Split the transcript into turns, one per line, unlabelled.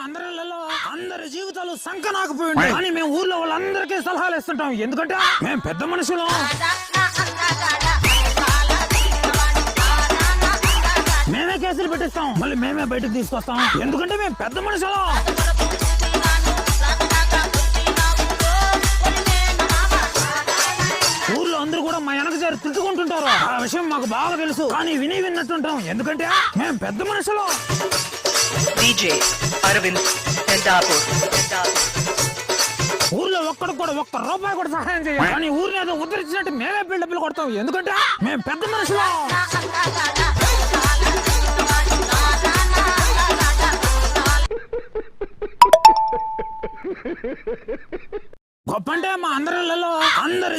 అందరిలో అందరి జీవితాలు సంకనాకపోయింది కానీ మేము ఊర్లో వాళ్ళందరికీ సలహాలు ఇస్తుంటాం. ఎందుకంటే మేము పెద్ద మనుషులు. మేమే కేసులు పెట్టిస్తాం, మళ్ళీ మేమే బయటకు తీసుకొస్తాం. ఎందుకంటే మేము పెద్ద మనుషులు. ఊర్లో అందరూ కూడా మా వెనక చేరి తిట్టుకుంటుంటారు. ఆ విషయం మాకు బాగా తెలుసు కానీ విన్నట్టుంటాం. ఎందుకంటే మేము పెద్ద మనుషులు. ఊర్లో ఒక్కడికి కూడా ఒక్క రూపాయి కూడా సహాయం చేయాలి కానీ ఊరిని ఏదో ఉద్ధరించినట్టు మేమే బిల్డప్లు కొడతాం. ఎందుకంటే మేము పెద్ద మనుషులు. గొప్ప అంటే మా అందరిలో అందరి